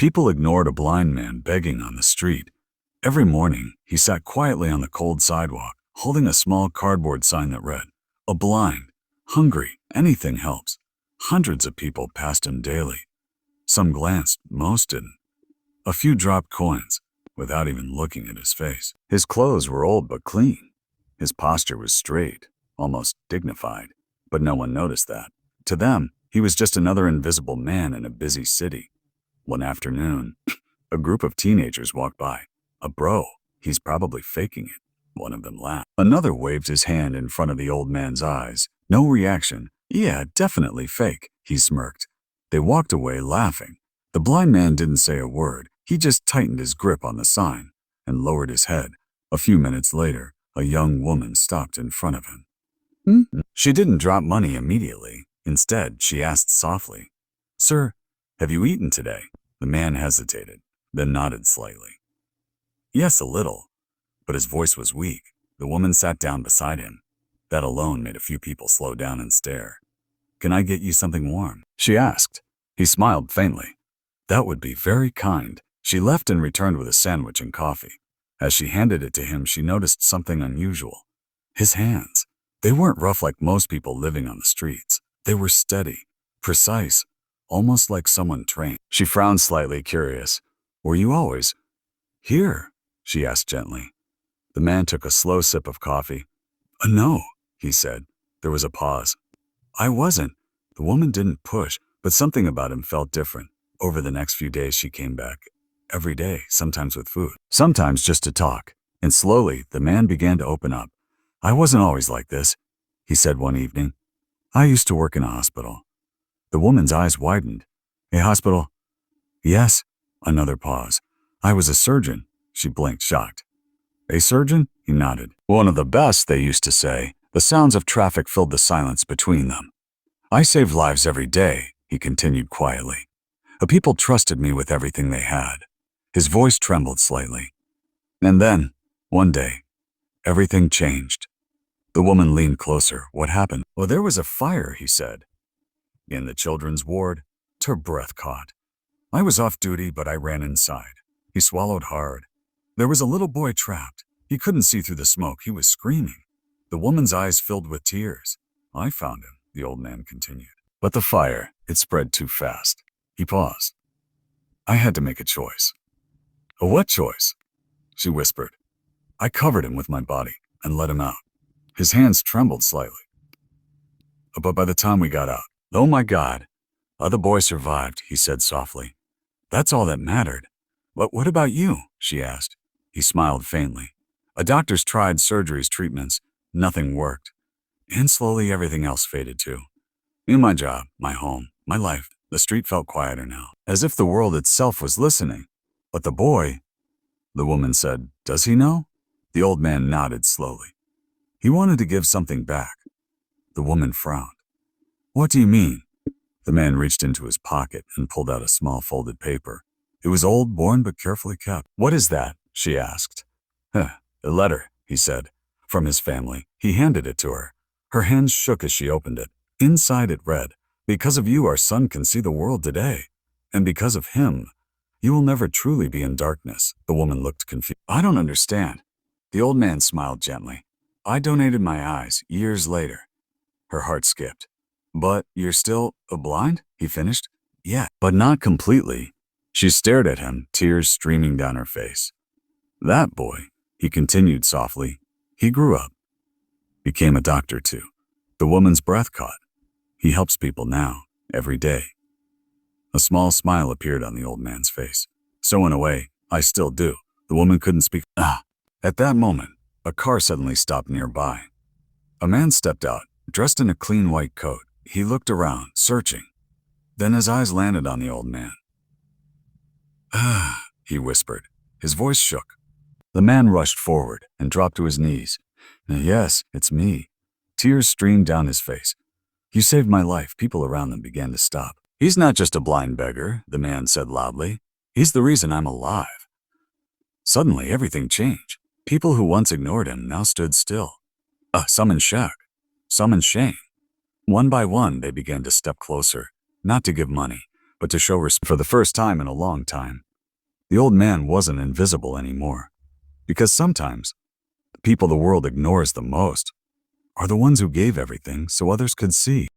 People ignored a blind man begging on the street. Every morning, he sat quietly on the cold sidewalk, holding a small cardboard sign that read, "A blind, hungry, anything helps." Hundreds of people passed him daily. Some glanced, most didn't. A few dropped coins, without even looking at his face. His clothes were old but clean. His posture was straight, almost dignified, but no one noticed that. To them, he was just another invisible man in a busy city. One afternoon, a group of teenagers walked by. "A bro, he's probably faking it," one of them laughed. Another waved his hand in front of the old man's eyes. No reaction. "Yeah, definitely fake," he smirked. They walked away laughing. The blind man didn't say a word. He just tightened his grip on the sign and lowered his head. A few minutes later, a young woman stopped in front of him. She didn't drop money immediately. Instead, she asked softly, "Sir, have you eaten today?" The man hesitated, then nodded slightly. "Yes, a little," but his voice was weak. The woman sat down beside him. That alone made a few people slow down and stare. "Can I get you something warm?" she asked. He smiled faintly. "That would be very kind." She left and returned with a sandwich and coffee. As she handed it to him, she noticed something unusual. His hands. They weren't rough like most people living on the streets. They were steady, precise, almost like someone trained. She frowned slightly, curious. "Were you always here?" she asked gently. The man took a slow sip of coffee. "No," he said. There was a pause. "I wasn't." The woman didn't push, but something about him felt different. Over the next few days, she came back. Every day, sometimes with food, sometimes just to talk. And slowly, the man began to open up. "I wasn't always like this," he said one evening. "I used to work in a hospital." The woman's eyes widened. "A hospital?" "Yes." Another pause. "I was a surgeon." She blinked, shocked. "A surgeon?" He nodded. "One of the best," they used to say. The sounds of traffic filled the silence between them. "I saved lives every day," he continued quietly. "The people trusted me with everything they had." His voice trembled slightly. "And then, one day, everything changed." The woman leaned closer. "What happened?" "Well, there was a fire," he said. "In the children's ward." Her breath caught. "I was off duty, but I ran inside." He swallowed hard. "There was a little boy trapped. He couldn't see through the smoke. He was screaming." The woman's eyes filled with tears. "I found him," the old man continued. "But the fire, it spread too fast." He paused. "I had to make a choice." "A what choice?" she whispered. "I covered him with my body and let him out." His hands trembled slightly. "But by the time we got out, oh my God, the boy survived," he said softly. "That's all that mattered." "But what about you?" she asked. He smiled faintly. Doctors tried surgeries, treatments. Nothing worked. And slowly everything else faded too. In my job, my home, my life, the street felt quieter now, as if the world itself was listening. "But the boy," the woman said, "does he know?" The old man nodded slowly. "He wanted to give something back." The woman frowned. "What do you mean?" The man reached into his pocket and pulled out a small folded paper. It was old, worn, but carefully kept. "What is that?" she asked. "A letter," he said, "from his family." He handed it to her. Her hands shook as she opened it. Inside it read, "Because of you, our son can see the world today. And because of him, you will never truly be in darkness." The woman looked confused. "I don't understand." The old man smiled gently. "I donated my eyes years later." Her heart skipped. "But you're still blind?" he finished. "Yeah, but not completely." She stared at him, tears streaming down her face. "That boy," he continued softly, "he grew up. Became a doctor too." The woman's breath caught. "He helps people now, every day." A small smile appeared on the old man's face. "So in a way, I still do." The woman couldn't speak. At that moment, a car suddenly stopped nearby. A man stepped out, dressed in a clean white coat. He looked around, searching. Then his eyes landed on the old man. He whispered. His voice shook. The man rushed forward and dropped to his knees. "Yes, it's me." Tears streamed down his face. "You saved my life." People around them began to stop. "He's not just a blind beggar," the man said loudly. "He's the reason I'm alive." Suddenly, everything changed. People who once ignored him now stood still. Some in shock, some in shame. One by one, they began to step closer, not to give money, but to show respect. For the first time in a long time, the old man wasn't invisible anymore. Because sometimes, the people the world ignores the most are the ones who gave everything so others could see.